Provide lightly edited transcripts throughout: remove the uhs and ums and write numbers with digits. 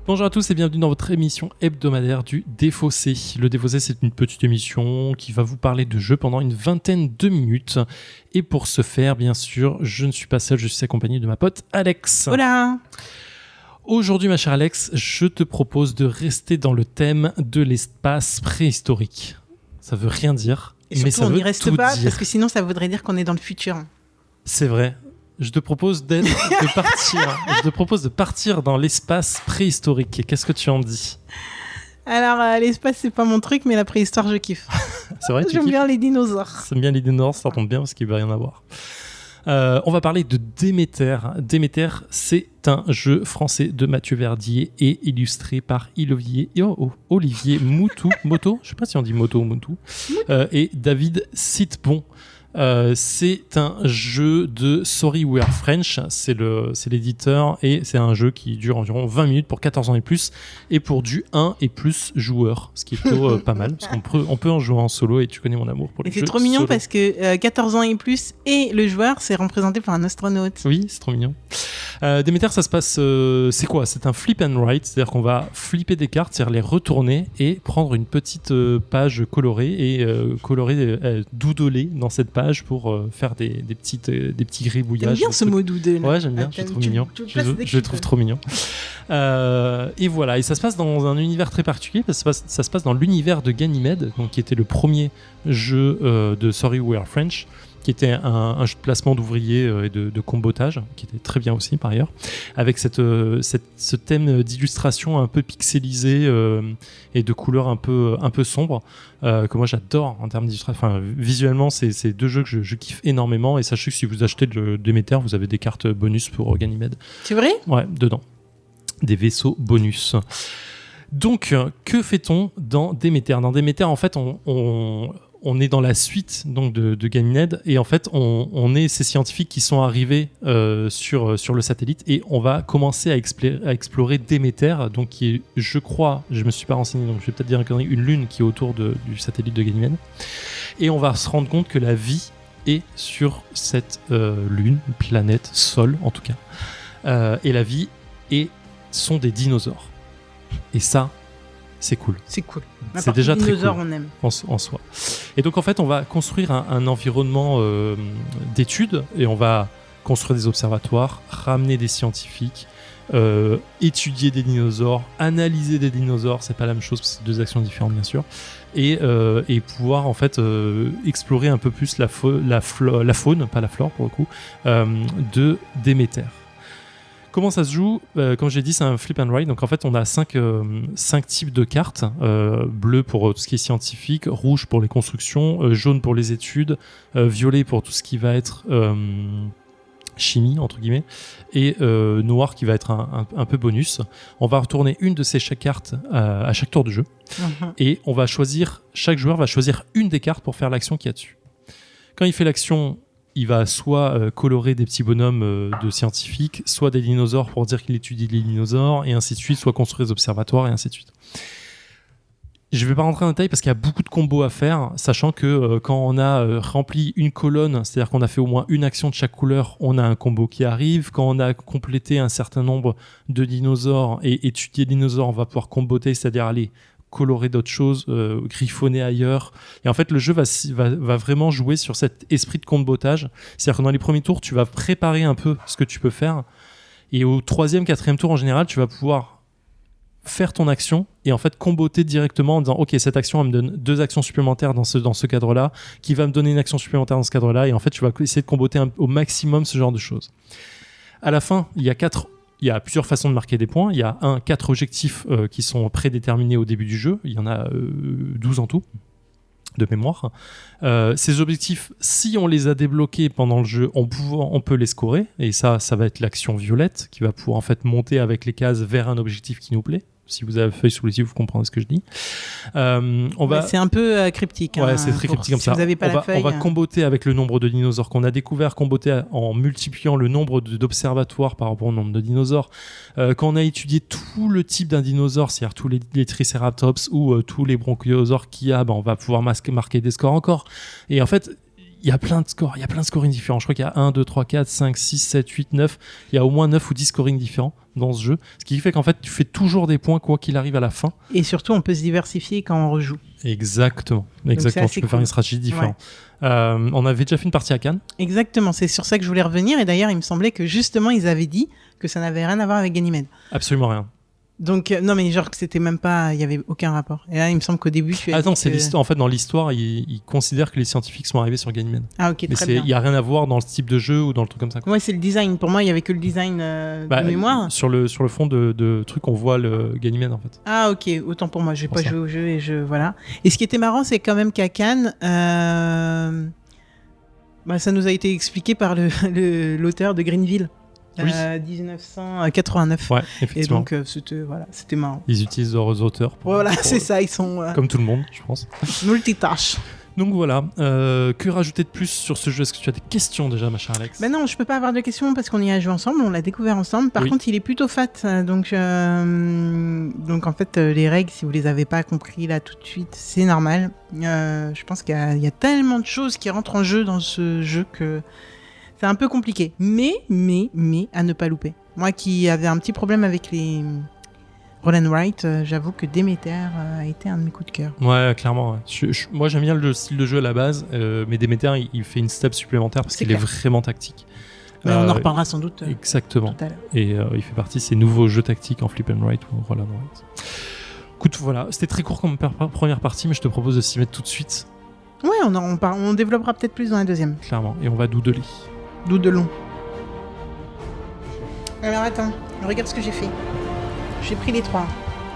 Bonjour à tous et bienvenue dans votre émission hebdomadaire du Défaussé. Le Défaussé, c'est une petite émission qui va vous parler de jeux pendant une vingtaine de minutes. Et pour ce faire, bien sûr, je ne suis pas seul, je suis accompagné de ma pote Alex. Hola. Aujourd'hui, ma chère Alex, je te propose de rester dans le thème de l'espace préhistorique. Ça veut rien dire, Et surtout, mais ça on veut n'y reste tout pas, dire. parce que sinon, ça voudrait dire qu'on est dans le futur. C'est vrai. Je te propose de partir dans l'espace préhistorique. Qu'est-ce que tu en dis ? Alors, l'espace, c'est pas mon truc, mais la préhistoire, je kiffe. C'est vrai, tu J'aime kiffes ? bien les dinosaures. J'aime bien les dinosaures, ça tombe bien parce qu'il ne va rien avoir. On va parler de Déméter. Déméter, c'est un jeu français de Mathieu Verdier et illustré par Olivier Moto, je ne sais pas si on dit Moto ou Moutou, et David Sitbon. C'est un jeu de Sorry We Are French, c'est l'éditeur et c'est un jeu qui dure environ 20 minutes pour 14 ans et plus et pour du 1 et plus joueurs, ce qui est plutôt pas mal parce qu'on peut en jouer en solo et tu connais mon amour pour les Et jeux c'est trop mignon solo. parce que 14 ans et plus et le joueur, c'est représenté par un astronaute. Oui, c'est trop mignon. Déméter, ça se passe... c'est quoi ? C'est un flip and write, c'est-à-dire qu'on va flipper des cartes, c'est-à-dire les retourner et prendre une petite page colorée et doodler dans cette page pour faire des petits gribouillages. J'aime bien ce mot doodle. Ouais, j'aime bien, c'est trop mignon. Je le trouve trop mignon. Et voilà, et ça se passe dans un univers très particulier, parce que ça se passe dans l'univers de Ganymede, donc, qui était le premier jeu de Sorry We Are French, qui était un jeu de placement d'ouvriers et de combotage, qui était très bien aussi par ailleurs, avec ce thème d'illustration un peu pixelisé et de couleurs un peu sombres, que moi j'adore en termes d'illustration. Enfin, visuellement, c'est deux jeux que je kiffe énormément, et sachez que si vous achetez le Déméter, vous avez des cartes bonus pour Ganymede. C'est vrai ? Ouais, dedans. Des vaisseaux bonus. Donc, que fait-on dans Déméter ? Dans Déméter, en fait, on est dans la suite donc de Ganymede et en fait on est ces scientifiques qui sont arrivés sur le satellite et on va commencer à explorer Déméter, donc qui est, je crois, je me suis pas renseigné donc je vais peut-être dire une lune qui est autour du satellite de Ganymede, et on va se rendre compte que la vie est sur cette lune, planète, sol en tout cas, et la vie sont des dinosaures, et ça c'est cool. C'est cool. C'est déjà très cool on aime. en soi. Et donc en fait, on va construire un environnement d'études et on va construire des observatoires, ramener des scientifiques, étudier des dinosaures, analyser des dinosaures. C'est pas la même chose, parce que c'est deux actions différentes bien sûr. Et pouvoir en fait explorer un peu plus la faune, pas la flore pour le coup, de Déméter. Comment ça se joue ? Comme j'ai dit, c'est un flip and write. Donc en fait, on a 5 types de cartes. Bleu pour tout ce qui est scientifique, rouge pour les constructions, jaune pour les études, violet pour tout ce qui va être chimie, entre guillemets, et noir qui va être un peu bonus. On va retourner une de ces chaque cartes à chaque tour de jeu. Et on va chaque joueur va choisir une des cartes pour faire l'action qu'il y a dessus. Quand il fait l'action, il va soit colorer des petits bonhommes de scientifiques, soit des dinosaures pour dire qu'il étudie les dinosaures, et ainsi de suite, soit construire des observatoires, et ainsi de suite. Je ne vais pas rentrer en détail parce qu'il y a beaucoup de combos à faire, sachant que quand on a rempli une colonne, c'est-à-dire qu'on a fait au moins une action de chaque couleur, on a un combo qui arrive. Quand on a complété un certain nombre de dinosaures et étudié les dinosaures, on va pouvoir comboter, c'est-à-dire aller colorer d'autres choses, griffonner ailleurs. Et en fait, le jeu va vraiment jouer sur cet esprit de combotage. C'est-à-dire que dans les premiers tours, tu vas préparer un peu ce que tu peux faire. Et au 3e, 4e tour, en général, tu vas pouvoir faire ton action et en fait comboter directement en disant ok, cette action elle me donne 2 actions supplémentaires dans ce cadre-là, qui va me donner une action supplémentaire dans ce cadre-là, et en fait, tu vas essayer de comboter au maximum ce genre de choses. À la fin, il y a plusieurs façons de marquer des points. Il y a 4 objectifs qui sont prédéterminés au début du jeu. Il y en a 12 en tout, de mémoire. Ces objectifs, si on les a débloqués pendant le jeu, on peut les scorer. Et ça va être l'action violette qui va pouvoir en fait monter avec les cases vers un objectif qui nous plaît. Si vous avez la feuille sous les yeux, vous comprenez ce que je dis. C'est un peu cryptique. Ouais, c'est très cryptique comme ça. Vous avez pas la feuille, on va comboter avec le nombre de dinosaures qu'on a découvert, comboter en multipliant le nombre d'observatoires par rapport au nombre de dinosaures. Quand on a étudié tout le type d'un dinosaure, c'est-à-dire tous les Triceratops ou tous les bronchiosaures qu'il y a, on va pouvoir marquer des scores encore. Et en fait, il y a plein de scores, il y a plein de scorings différents. Je crois qu'il y a 1, 2, 3, 4, 5, 6, 7, 8, 9. Il y a au moins 9 ou 10 scorings différents dans ce jeu. Ce qui fait qu'en fait, tu fais toujours des points quoi qu'il arrive à la fin. Et surtout, on peut se diversifier quand on rejoue. Exactement. Tu peux faire une stratégie différente. Ouais. On avait déjà fait une partie à Cannes. Exactement, c'est sur ça que je voulais revenir. Et d'ailleurs, il me semblait que justement, ils avaient dit que ça n'avait rien à voir avec Ganymède. Absolument rien. Donc, non, mais genre que c'était même pas. Il n'y avait aucun rapport. Et là, il me semble qu'au début, tu as. Attends, dit c'est que... l'histoire. En fait, dans l'histoire, ils considèrent que les scientifiques sont arrivés sur Ganymède. Ah, ok, mais très bien. Il n'y a rien à voir dans le type de jeu ou dans le truc comme ça. Ouais, c'est le design. Pour moi, il n'y avait que le design de mémoire. Sur le fond de truc, on voit le Ganymède en fait. Ah, ok, autant pour moi. Je n'ai pas joué au jeu et voilà. Et ce qui était marrant, c'est quand même qu'à Cannes. Ça nous a été expliqué par l'auteur de Greenville. Oui. 1989. Ouais, effectivement. Et donc, c'était marrant. Ils utilisent leurs auteurs. C'est ça, ils sont... Comme tout le monde, je pense. Multitâches. Donc voilà, que rajouter de plus sur ce jeu? Est-ce que tu as des questions déjà, ma chère Alex? Non, je peux pas avoir de questions parce qu'on y a joué ensemble, on l'a découvert ensemble. Par contre, il est plutôt fat. Donc en fait, les règles, si vous les avez pas compris là tout de suite, c'est normal. Je pense qu'il y a tellement de choses qui rentrent en jeu dans ce jeu que... c'est un peu compliqué, mais à ne pas louper. Moi qui avais un petit problème avec les Roll and Write, j'avoue que Demeter a été un de mes coups de cœur. Ouais, clairement. Ouais. Moi j'aime bien le style de jeu à la base, mais Demeter il fait une step supplémentaire parce qu'il est vraiment tactique. Mais on en reparlera sans doute. Exactement. Tout à l'heure. Et il fait partie de ces nouveaux jeux tactiques en Flip and Write ou Roll and Write. Écoute, voilà, c'était très court comme première partie, mais je te propose de s'y mettre tout de suite. Ouais, on développera peut-être plus dans la deuxième. Clairement, et on va doudeler. D'où de long. Alors attends, regarde ce que j'ai fait. J'ai pris les 3.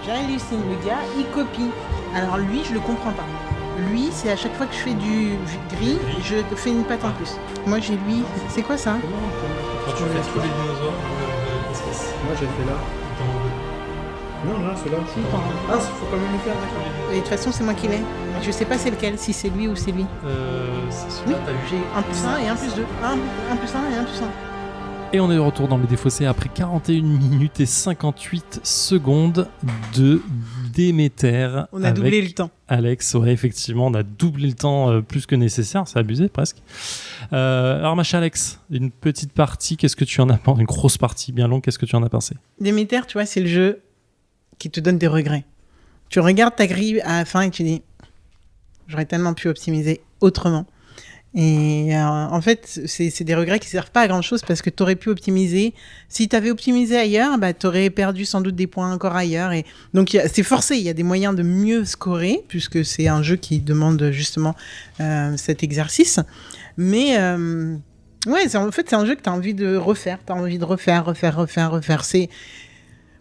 J'hallucine, le gars, il copie. Alors lui, je le comprends pas. Lui, c'est à chaque fois que je fais du gris, je fais une patte en plus. Moi, j'ai lui. C'est quoi ça? Quand tu fais tous les dinosaures moi j'ai fait là. Non, c'est là. Si, Faut quand même le faire, d'accord. Et de toute façon, c'est moi qui l'ai. Je sais pas c'est lequel, si c'est lui ou c'est lui. C'est Oui, celui-là, t'as eu. j'ai 1 plus 1 et 1 plus 2. 1 plus 1 et 1 plus 1. Et on est de retour dans le Défaussé après 41 minutes et 58 secondes de Déméter. On a doublé le temps. Alex, ouais, effectivement, on a doublé le temps plus que nécessaire, c'est abusé presque. Alors, ma chère Alex, une petite partie, qu'est-ce que tu en as pensé? Une grosse partie bien longue, qu'est-ce que tu en as pensé? Demeter, tu vois, c'est le jeu qui te donne des regrets. Tu regardes ta grille à la fin et tu dis j'aurais tellement pu optimiser autrement. Et en fait, c'est des regrets qui servent pas à grand chose parce que tu aurais pu optimiser. Si tu avais optimisé ailleurs, tu aurais perdu sans doute des points encore ailleurs. Et donc, c'est forcé. Il y a des moyens de mieux scorer puisque c'est un jeu qui demande justement cet exercice. Mais ouais, en fait, c'est un jeu que tu as envie de refaire. Tu as envie de refaire.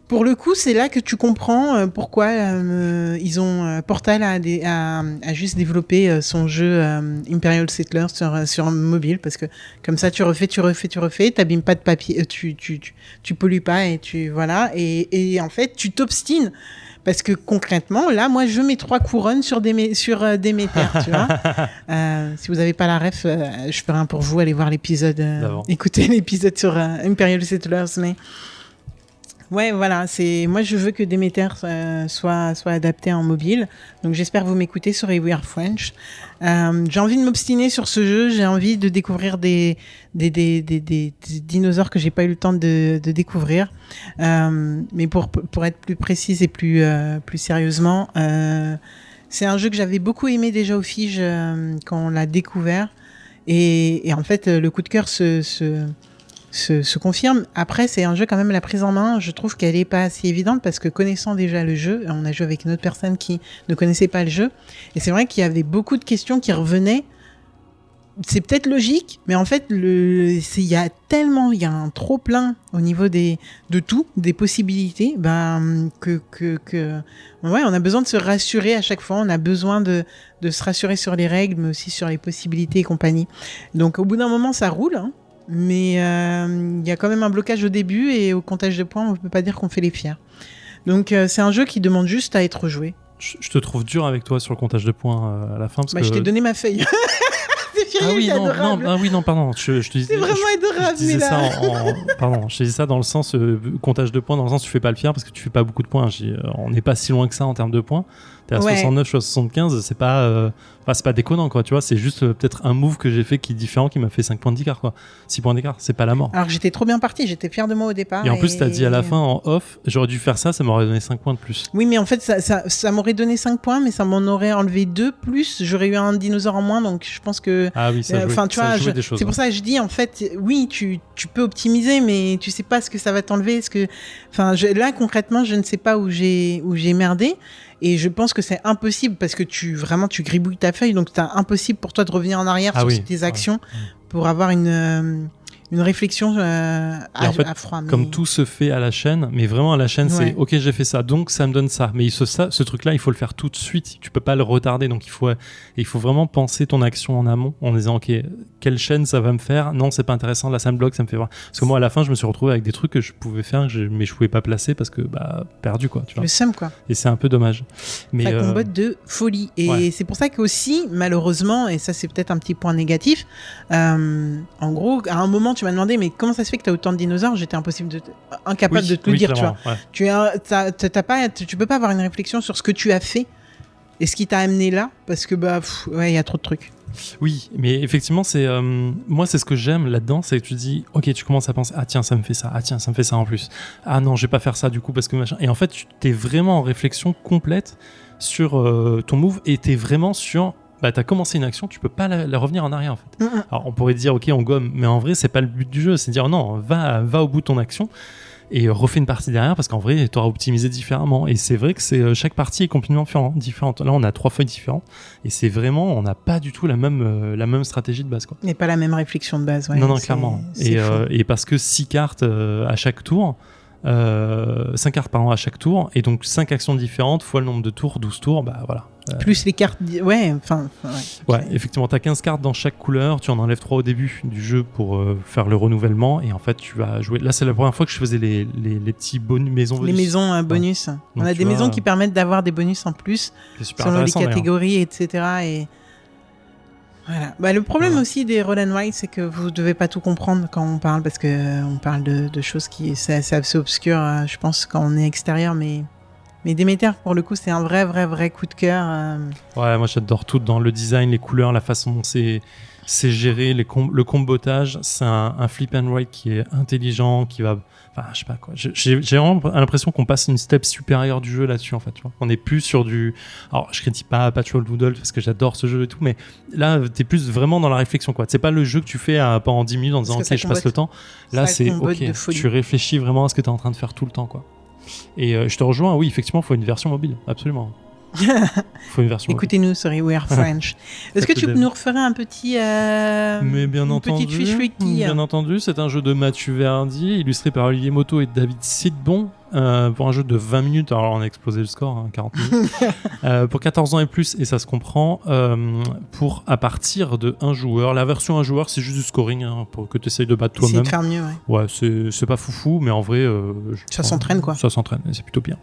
Pour le coup, c'est là que tu comprends pourquoi Portal a juste développé son jeu Imperial Settlers sur mobile, parce que comme ça, tu refais, t'abîmes pas de papier, tu pollues pas et et en fait, tu t'obstines. Parce que concrètement, là, moi, je mets 3 couronnes sur Demeter, tu vois. Si vous n'avez pas la ref, je ferai un pour vous, allez voir l'épisode, écoutez l'épisode sur Imperial Settlers, mais... Ouais, voilà, moi je veux que Demeter soit adapté en mobile. Donc j'espère que vous m'écoutez sur We Are French. J'ai envie de m'obstiner sur ce jeu, j'ai envie de découvrir des dinosaures que j'ai pas eu le temps de découvrir. Mais pour être plus précise et plus sérieusement, c'est un jeu que j'avais beaucoup aimé déjà au Fige quand on l'a découvert. Et en fait, le coup de cœur se confirme. Après, c'est un jeu quand même, la prise en main, je trouve qu'elle est pas si évidente parce que connaissant déjà le jeu, on a joué avec une autre personne qui ne connaissait pas le jeu, et c'est vrai qu'il y avait beaucoup de questions qui revenaient. C'est peut-être logique, mais en fait, il y a un trop plein au niveau de tout, des possibilités, que ouais, on a besoin de se rassurer à chaque fois, on a besoin de se rassurer sur les règles, mais aussi sur les possibilités et compagnie. Donc, au bout d'un moment, ça roule, hein. Mais il y a quand même un blocage au début et au comptage de points, on ne peut pas dire qu'on fait les fiers. Donc c'est un jeu qui demande juste à être joué. Je te trouve dur avec toi sur le comptage de points à la fin. Parce que... Je t'ai donné ma feuille. Pardon. Je te disais, c'est vraiment adorable, je disais ça pardon, je te disais ça dans le sens comptage de points, dans le sens tu fais pas le fier parce que tu fais pas beaucoup de points. On n'est pas si loin que ça en termes de points. T'es à 69, je suis à 75, c'est pas déconnant, quoi, tu vois, c'est juste peut-être un move que j'ai fait qui est différent, qui m'a fait 5 points d'écart, quoi. 6 points d'écart, c'est pas la mort. Alors que j'étais trop bien partie, j'étais fière de moi au départ. Et en plus, t'as dit à la fin, en off, j'aurais dû faire ça m'aurait donné 5 points de plus. Oui, mais en fait, ça m'aurait donné 5 points, mais ça m'en aurait enlevé 2 plus, j'aurais eu un dinosaure en moins, donc je pense que... Ah oui, ça jouait des choses. C'est pour ça que je dis, en fait, oui, tu peux optimiser, mais tu sais pas ce que ça va t'enlever. Là, concrètement, je ne sais pas où j'ai merdé. Et je pense que c'est impossible parce que tu gribouilles ta feuille, donc c'est impossible pour toi de revenir en arrière sur tes actions pour avoir une réflexion à froid. Mais... Comme tout se fait à la chaîne, mais vraiment à la chaîne, c'est ok, j'ai fait ça, donc ça me donne ça. Mais ce truc-là, il faut le faire tout de suite. Tu peux pas le retarder, donc il faut vraiment penser ton action en amont en disant ok, quelle chaîne ça va me faire. Non, c'est pas intéressant. Là, ça me bloque, ça me fait voir. Parce que moi, à la fin, je me suis retrouvé avec des trucs que je pouvais faire, mais je pouvais pas placer parce que perdu, quoi. Tu vois. Le seum, quoi. Et c'est un peu dommage. Mais ça combote de folie. Et c'est pour ça qu'aussi, malheureusement, et ça c'est peut-être un petit point négatif, en gros, à un moment, tu m'as demandé, mais comment ça se fait que tu as autant de dinosaures? J'étais incapable de te le dire, tu vois. Ouais. Tu peux pas avoir une réflexion sur ce que tu as fait et ce qui t'a amené là, parce que il y a trop de trucs. Oui, mais effectivement, moi, c'est ce que j'aime là-dedans, c'est que tu dis, ok, tu commences à penser, ah tiens, ça me fait ça, ah tiens, ça me fait ça en plus. Ah non, je vais pas faire ça du coup parce que machin. Et en fait, tu t'es vraiment en réflexion complète sur ton move et t'es vraiment sur. T'as commencé une action, tu peux pas la revenir en arrière en fait. Alors on pourrait dire ok on gomme, mais en vrai c'est pas le but du jeu, c'est dire non, va au bout de ton action et refais une partie derrière parce qu'en vrai tu auras optimisé différemment. Et c'est vrai que chaque partie est complètement différente. Là on a 3 feuilles différentes et c'est vraiment, on n'a pas du tout la même stratégie de base, quoi. Et pas la même réflexion de base. Ouais, non clairement. Et parce que 6 cartes à chaque tour. 5 cartes par an à chaque tour et donc 5 actions différentes fois le nombre de tours, 12 tours, voilà. Plus les cartes, ouais, effectivement, t'as 15 cartes dans chaque couleur, tu en enlèves 3 au début du jeu pour faire le renouvellement et en fait tu vas jouer. Là c'est la première fois que je faisais les petits maisons bonus. Les maisons bonus. Ouais. On a des maisons qui permettent d'avoir des bonus en plus selon les catégories, etc. Et voilà. Le problème aussi des roll and write, c'est que vous devez pas tout comprendre quand on parle, parce que on parle de choses c'est assez obscur, je pense, quand on est extérieur, mais Demeter, pour le coup, c'est un vrai coup de cœur. Ouais, moi j'adore tout dans le design, les couleurs, la façon dont c'est géré, le combotage. C'est un flip and write qui est intelligent, qui va... Enfin, je sais pas quoi. J'ai vraiment l'impression qu'on passe une step supérieure du jeu là-dessus, en fait. Tu vois. On n'est plus sur du... Alors, je critique pas Patchwork Doodle parce que j'adore ce jeu et tout, mais là, t'es plus vraiment dans la réflexion, quoi. C'est pas le jeu que tu fais pendant 10 minutes en disant ok, je passe le temps. Là, c'est ok. Tu réfléchis vraiment à ce que t'es en train de faire tout le temps, quoi. Et je te rejoins, oui, effectivement, il faut une version mobile, absolument. Faut une version. Écoutez-nous sur We Are French. Est-ce que tu nous referais un petit Mais bien entendu, petite fiche wiki. Bien entendu, c'est un jeu de Mathieu Verdi, illustré par Olivier Moto et David Sidbon, pour un jeu de 20 minutes. Alors on a explosé le score, 40 minutes. Pour 14 ans et plus, et ça se comprend, pour à partir de 1 joueur. La version 1 joueur, c'est juste du scoring, pour que tu essayes de battre toi-même. C'est de faire mieux, ouais. Ouais, c'est pas foufou, mais en vrai... ça s'entraîne, quoi. Ça s'entraîne, et c'est plutôt bien.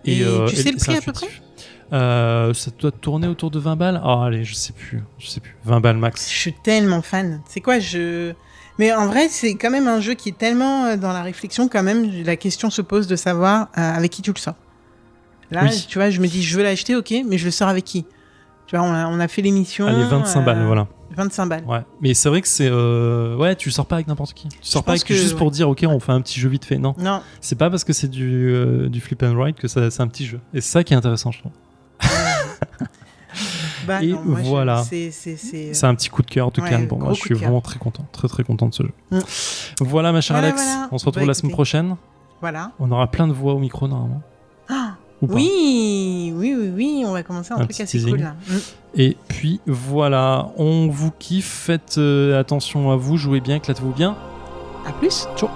Et tu sais le prix à peu près ? Ça doit tourner autour de 20 balles. Oh, allez, je sais plus. 20 balles max. Je suis tellement fan. C'est quoi, Mais en vrai, c'est quand même un jeu qui est tellement dans la réflexion, quand même, la question se pose de savoir avec qui tu le sors. Là, tu vois, je me dis, je veux l'acheter, ok, mais je le sors avec qui ? Tu vois, on a fait l'émission. Allez, 25 balles, voilà. 25 balles. Ouais, mais c'est vrai que c'est... Ouais, tu sors pas avec n'importe qui. Tu sors pas avec juste pour dire, ok, on fait un petit jeu vite fait. Non. C'est pas parce que c'est du flip and write que c'est un petit jeu. Et c'est ça qui est intéressant, je trouve. Et non, voilà, c'est un petit coup de cœur de Cannes pour moi. Je suis vraiment très content, très content de ce jeu. Voilà, ma chère Alex, on se retrouve la semaine prochaine. Voilà. On aura plein de voix au micro normalement. Oui, on va commencer un truc assez cool là. Et puis voilà, on vous kiffe, faites attention à vous, jouez bien, éclatez-vous bien. À plus. Ciao.